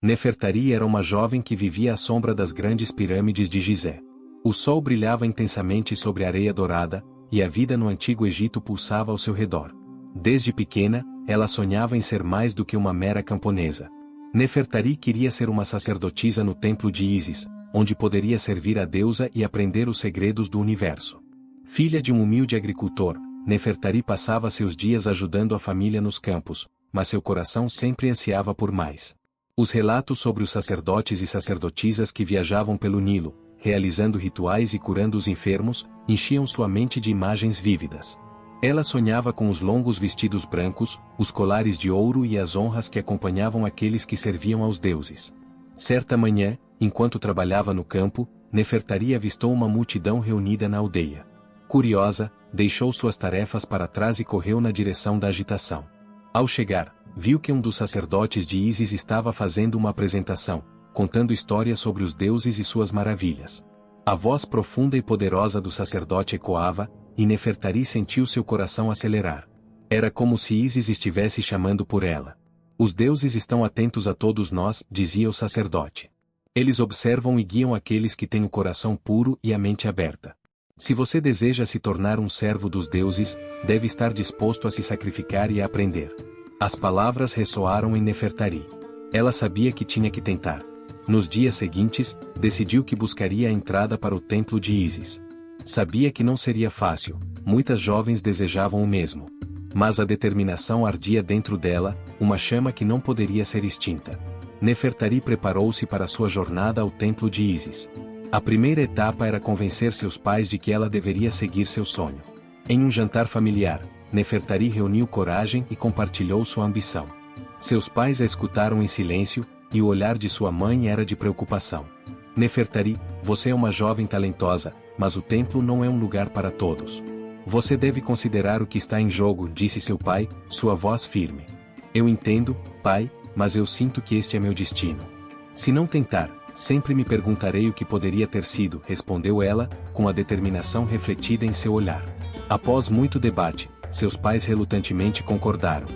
Nefertari era uma jovem que vivia à sombra das grandes pirâmides de Gizé. O sol brilhava intensamente sobre a areia dourada, e a vida no Antigo Egito pulsava ao seu redor. Desde pequena, ela sonhava em ser mais do que uma mera camponesa. Nefertari queria ser uma sacerdotisa no templo de Ísis, onde poderia servir a deusa e aprender os segredos do universo. Filha de um humilde agricultor, Nefertari passava seus dias ajudando a família nos campos, mas seu coração sempre ansiava por mais. Os relatos sobre os sacerdotes e sacerdotisas que viajavam pelo Nilo, realizando rituais e curando os enfermos, enchiam sua mente de imagens vívidas. Ela sonhava com os longos vestidos brancos, os colares de ouro e as honras que acompanhavam aqueles que serviam aos deuses. Certa manhã, enquanto trabalhava no campo, Nefertari avistou uma multidão reunida na aldeia. Curiosa, deixou suas tarefas para trás e correu na direção da agitação. Ao chegar, viu que um dos sacerdotes de Ísis estava fazendo uma apresentação, contando histórias sobre os deuses e suas maravilhas. A voz profunda e poderosa do sacerdote ecoava, e Nefertari sentiu seu coração acelerar. Era como se Ísis estivesse chamando por ela. Os deuses estão atentos a todos nós, dizia o sacerdote. Eles observam e guiam aqueles que têm o coração puro e a mente aberta. Se você deseja se tornar um servo dos deuses, deve estar disposto a se sacrificar e a aprender. As palavras ressoaram em Nefertari. Ela sabia que tinha que tentar. Nos dias seguintes, decidiu que buscaria a entrada para o templo de Ísis. Sabia que não seria fácil, muitas jovens desejavam o mesmo. Mas a determinação ardia dentro dela, uma chama que não poderia ser extinta. Nefertari preparou-se para sua jornada ao templo de Ísis. A primeira etapa era convencer seus pais de que ela deveria seguir seu sonho. Em um jantar familiar, Nefertari reuniu coragem e compartilhou sua ambição. Seus pais a escutaram em silêncio, e o olhar de sua mãe era de preocupação. Nefertari, você é uma jovem talentosa, mas o templo não é um lugar para todos. Você deve considerar o que está em jogo, disse seu pai, sua voz firme. Eu entendo, pai, mas eu sinto que este é meu destino. Se não tentar, sempre me perguntarei o que poderia ter sido, respondeu ela, com a determinação refletida em seu olhar. Após muito debate, seus pais relutantemente concordaram.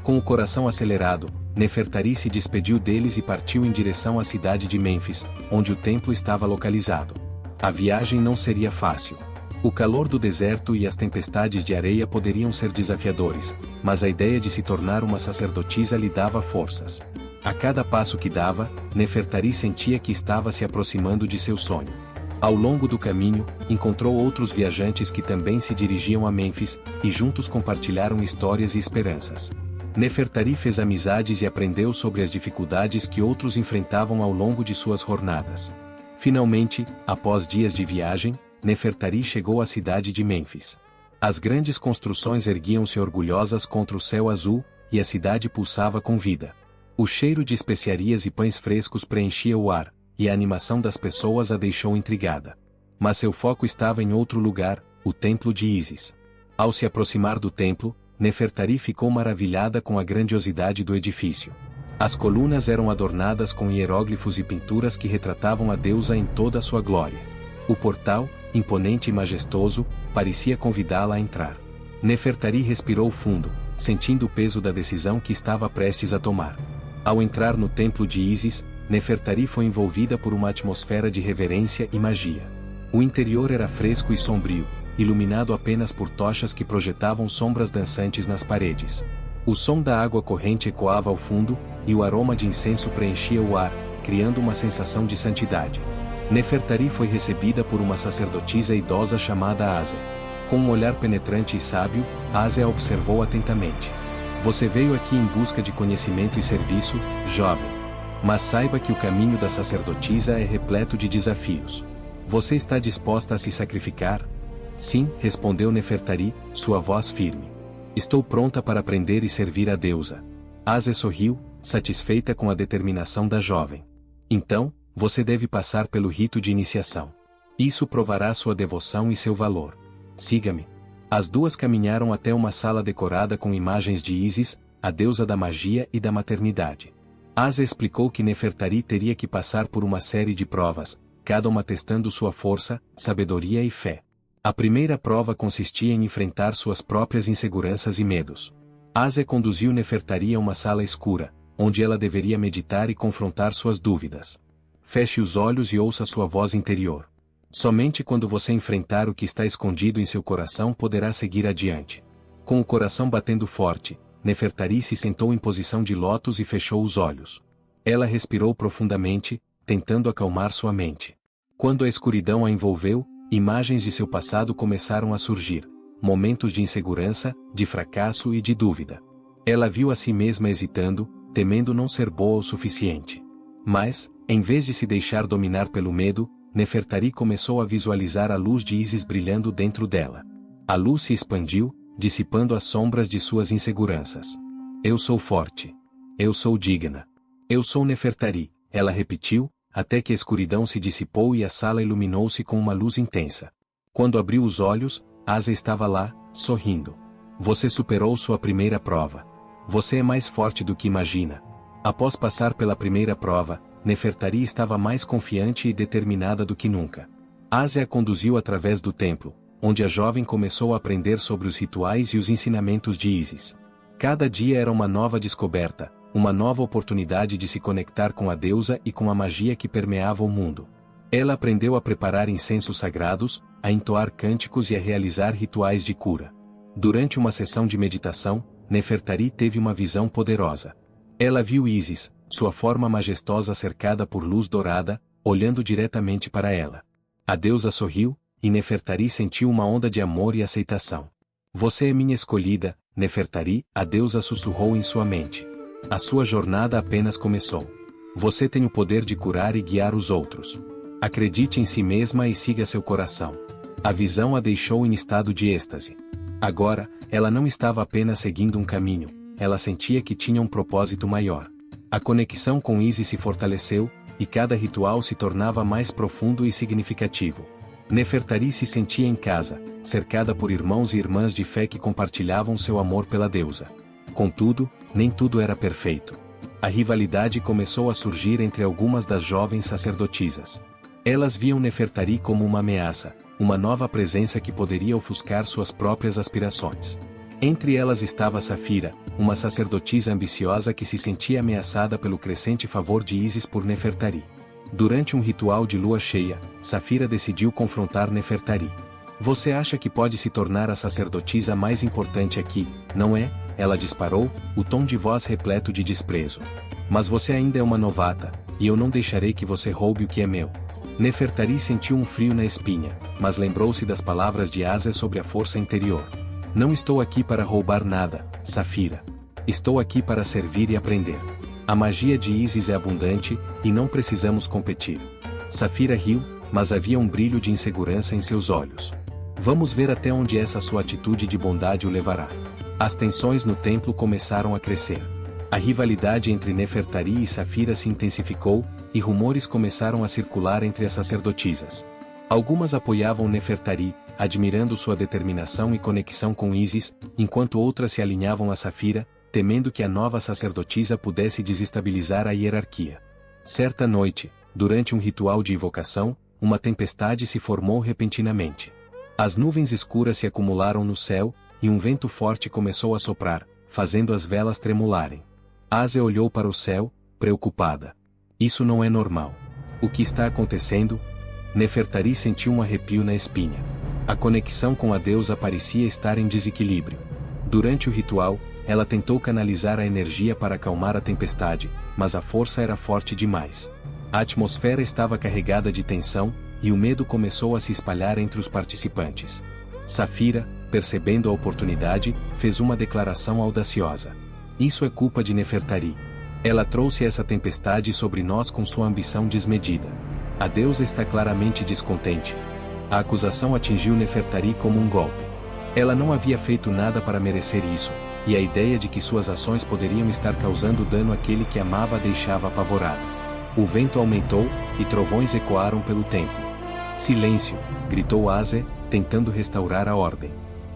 Com o coração acelerado, Nefertari se despediu deles e partiu em direção à cidade de Mênfis, onde o templo estava localizado. A viagem não seria fácil. O calor do deserto e as tempestades de areia poderiam ser desafiadores, mas a ideia de se tornar uma sacerdotisa lhe dava forças. A cada passo que dava, Nefertari sentia que estava se aproximando de seu sonho. Ao longo do caminho, encontrou outros viajantes que também se dirigiam a Mênfis, e juntos compartilharam histórias e esperanças. Nefertari fez amizades e aprendeu sobre as dificuldades que outros enfrentavam ao longo de suas jornadas. Finalmente, após dias de viagem, Nefertari chegou à cidade de Mênfis. As grandes construções erguiam-se orgulhosas contra o céu azul, e a cidade pulsava com vida. O cheiro de especiarias e pães frescos preenchia o ar, e a animação das pessoas a deixou intrigada. Mas seu foco estava em outro lugar, o templo de Ísis. Ao se aproximar do templo, Nefertari ficou maravilhada com a grandiosidade do edifício. As colunas eram adornadas com hieróglifos e pinturas que retratavam a deusa em toda a sua glória. O portal, imponente e majestoso, parecia convidá-la a entrar. Nefertari respirou fundo, sentindo o peso da decisão que estava prestes a tomar. Ao entrar no templo de Ísis, Nefertari foi envolvida por uma atmosfera de reverência e magia. O interior era fresco e sombrio, iluminado apenas por tochas que projetavam sombras dançantes nas paredes. O som da água corrente ecoava ao fundo, e o aroma de incenso preenchia o ar, criando uma sensação de santidade. Nefertari foi recebida por uma sacerdotisa idosa chamada Ase. Com um olhar penetrante e sábio, Ase a observou atentamente. Você veio aqui em busca de conhecimento e serviço, jovem. Mas saiba que o caminho da sacerdotisa é repleto de desafios. Você está disposta a se sacrificar? Sim, respondeu Nefertari, sua voz firme. Estou pronta para aprender e servir a deusa. Ase sorriu, satisfeita com a determinação da jovem. Então, você deve passar pelo rito de iniciação. Isso provará sua devoção e seu valor. Siga-me. As duas caminharam até uma sala decorada com imagens de Ísis, a deusa da magia e da maternidade. Ase explicou que Nefertari teria que passar por uma série de provas, cada uma testando sua força, sabedoria e fé. A primeira prova consistia em enfrentar suas próprias inseguranças e medos. Ase conduziu Nefertari a uma sala escura, onde ela deveria meditar e confrontar suas dúvidas. Feche os olhos e ouça sua voz interior. Somente quando você enfrentar o que está escondido em seu coração poderá seguir adiante. Com o coração batendo forte, Nefertari se sentou em posição de lótus e fechou os olhos. Ela respirou profundamente, tentando acalmar sua mente. Quando a escuridão a envolveu, imagens de seu passado começaram a surgir, momentos de insegurança, de fracasso e de dúvida. Ela viu a si mesma hesitando, temendo não ser boa o suficiente. Mas, em vez de se deixar dominar pelo medo, Nefertari começou a visualizar a luz de Ísis brilhando dentro dela. A luz se expandiu, dissipando as sombras de suas inseguranças. Eu sou forte. Eu sou digna. Eu sou Nefertari, ela repetiu, até que a escuridão se dissipou e a sala iluminou-se com uma luz intensa. Quando abriu os olhos, Asa estava lá, sorrindo. Você superou sua primeira prova. Você é mais forte do que imagina. Após passar pela primeira prova, Nefertari estava mais confiante e determinada do que nunca. Asa a conduziu através do templo, onde a jovem começou a aprender sobre os rituais e os ensinamentos de Ísis. Cada dia era uma nova descoberta, uma nova oportunidade de se conectar com a deusa e com a magia que permeava o mundo. Ela aprendeu a preparar incensos sagrados, a entoar cânticos e a realizar rituais de cura. Durante uma sessão de meditação, Nefertari teve uma visão poderosa. Ela viu Ísis, sua forma majestosa cercada por luz dourada, olhando diretamente para ela. A deusa sorriu, e Nefertari sentiu uma onda de amor e aceitação. Você é minha escolhida, Nefertari, a deusa sussurrou em sua mente. A sua jornada apenas começou. Você tem o poder de curar e guiar os outros. Acredite em si mesma e siga seu coração. A visão a deixou em estado de êxtase. Agora, ela não estava apenas seguindo um caminho, ela sentia que tinha um propósito maior. A conexão com Ísis se fortaleceu, e cada ritual se tornava mais profundo e significativo. Nefertari se sentia em casa, cercada por irmãos e irmãs de fé que compartilhavam seu amor pela deusa. Contudo, nem tudo era perfeito. A rivalidade começou a surgir entre algumas das jovens sacerdotisas. Elas viam Nefertari como uma ameaça, uma nova presença que poderia ofuscar suas próprias aspirações. Entre elas estava Safira, uma sacerdotisa ambiciosa que se sentia ameaçada pelo crescente favor de Ísis por Nefertari. Durante um ritual de lua cheia, Safira decidiu confrontar Nefertari. Você acha que pode se tornar a sacerdotisa mais importante aqui, não é? Ela disparou, o tom de voz repleto de desprezo. Mas você ainda é uma novata, e eu não deixarei que você roube o que é meu. Nefertari sentiu um frio na espinha, mas lembrou-se das palavras de Asa sobre a força interior. Não estou aqui para roubar nada, Safira. Estou aqui para servir e aprender. A magia de Ísis é abundante, e não precisamos competir. Safira riu, mas havia um brilho de insegurança em seus olhos. Vamos ver até onde essa sua atitude de bondade o levará. As tensões no templo começaram a crescer. A rivalidade entre Nefertari e Safira se intensificou, e rumores começaram a circular entre as sacerdotisas. Algumas apoiavam Nefertari, admirando sua determinação e conexão com Ísis, enquanto outras se alinhavam a Safira, temendo que a nova sacerdotisa pudesse desestabilizar a hierarquia. Certa noite, durante um ritual de invocação, uma tempestade se formou repentinamente. As nuvens escuras se acumularam no céu, e um vento forte começou a soprar, fazendo as velas tremularem. Asa olhou para o céu, preocupada. Isso não é normal. O que está acontecendo? Nefertari sentiu um arrepio na espinha. A conexão com a deusa parecia estar em desequilíbrio. Durante o ritual, ela tentou canalizar a energia para acalmar a tempestade, mas a força era forte demais. A atmosfera estava carregada de tensão, e o medo começou a se espalhar entre os participantes. Safira, percebendo a oportunidade, fez uma declaração audaciosa. Isso é culpa de Nefertari. Ela trouxe essa tempestade sobre nós com sua ambição desmedida. A deusa está claramente descontente. A acusação atingiu Nefertari como um golpe. Ela não havia feito nada para merecer isso, e a ideia de que suas ações poderiam estar causando dano àquele que amava a deixava apavorada. O vento aumentou, e trovões ecoaram pelo templo. Silêncio, gritou Ase, tentando restaurar a ordem.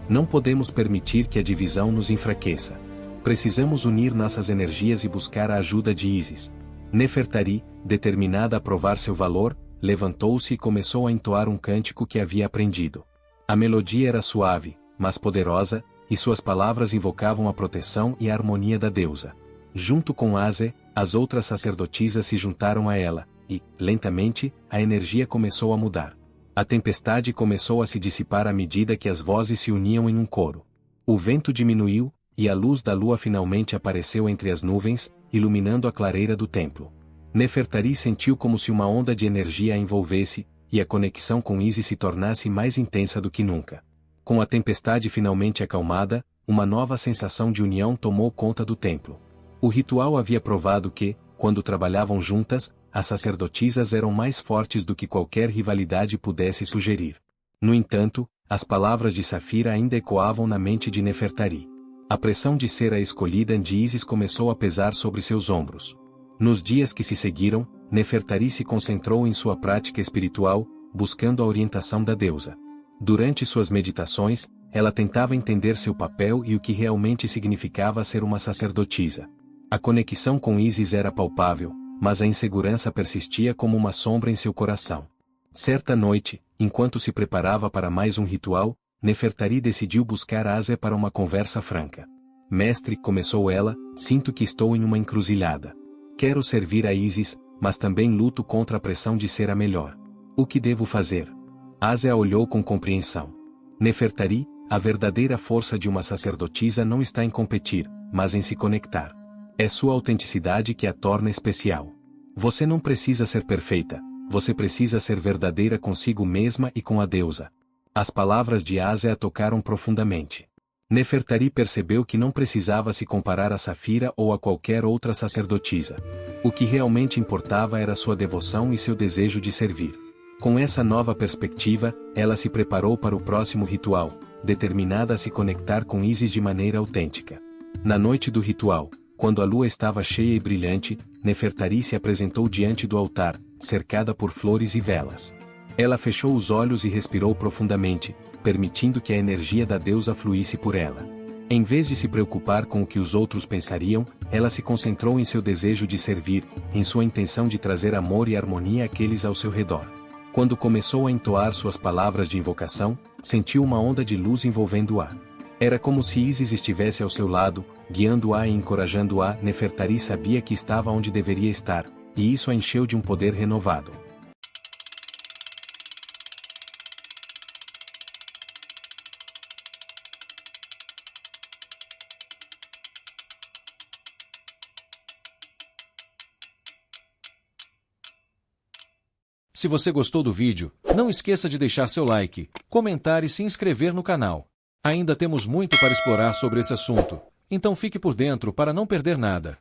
Não podemos permitir que a divisão nos enfraqueça. Precisamos unir nossas energias e buscar a ajuda de Ísis. Nefertari, determinada a provar seu valor, levantou-se e começou a entoar um cântico que havia aprendido. A melodia era suave, mas poderosa, e suas palavras invocavam a proteção e a harmonia da deusa. Junto com Ase, as outras sacerdotisas se juntaram a ela, e, lentamente, a energia começou a mudar. A tempestade começou a se dissipar à medida que as vozes se uniam em um coro. O vento diminuiu, e a luz da lua finalmente apareceu entre as nuvens, iluminando a clareira do templo. Nefertari sentiu como se uma onda de energia a envolvesse, e a conexão com Isis se tornasse mais intensa do que nunca. Com a tempestade finalmente acalmada, uma nova sensação de união tomou conta do templo. O ritual havia provado que, quando trabalhavam juntas, as sacerdotisas eram mais fortes do que qualquer rivalidade pudesse sugerir. No entanto, as palavras de Safira ainda ecoavam na mente de Nefertari. A pressão de ser a escolhida de Isis começou a pesar sobre seus ombros. Nos dias que se seguiram, Nefertari se concentrou em sua prática espiritual, buscando a orientação da deusa. Durante suas meditações, ela tentava entender seu papel e o que realmente significava ser uma sacerdotisa. A conexão com Isis era palpável, mas a insegurança persistia como uma sombra em seu coração. Certa noite, enquanto se preparava para mais um ritual, Nefertari decidiu buscar Ase para uma conversa franca. Mestre, começou ela, sinto que estou em uma encruzilhada. Quero servir a Isis, mas também luto contra a pressão de ser a melhor. O que devo fazer? Ase a olhou com compreensão. Nefertari, a verdadeira força de uma sacerdotisa não está em competir, mas em se conectar. É sua autenticidade que a torna especial. Você não precisa ser perfeita, você precisa ser verdadeira consigo mesma e com a deusa. As palavras de Ase a tocaram profundamente. Nefertari percebeu que não precisava se comparar a Safira ou a qualquer outra sacerdotisa. O que realmente importava era sua devoção e seu desejo de servir. Com essa nova perspectiva, ela se preparou para o próximo ritual, determinada a se conectar com Isis de maneira autêntica. Na noite do ritual, quando a lua estava cheia e brilhante, Nefertari se apresentou diante do altar, cercada por flores e velas. Ela fechou os olhos e respirou profundamente, permitindo que a energia da deusa fluísse por ela. Em vez de se preocupar com o que os outros pensariam, ela se concentrou em seu desejo de servir, em sua intenção de trazer amor e harmonia àqueles ao seu redor. Quando começou a entoar suas palavras de invocação, sentiu uma onda de luz envolvendo-a. Era como se Isis estivesse ao seu lado, guiando-a e encorajando-a. Nefertari sabia que estava onde deveria estar, e isso a encheu de um poder renovado. Se você gostou do vídeo, não esqueça de deixar seu like, comentar e se inscrever no canal. Ainda temos muito para explorar sobre esse assunto, então fique por dentro para não perder nada.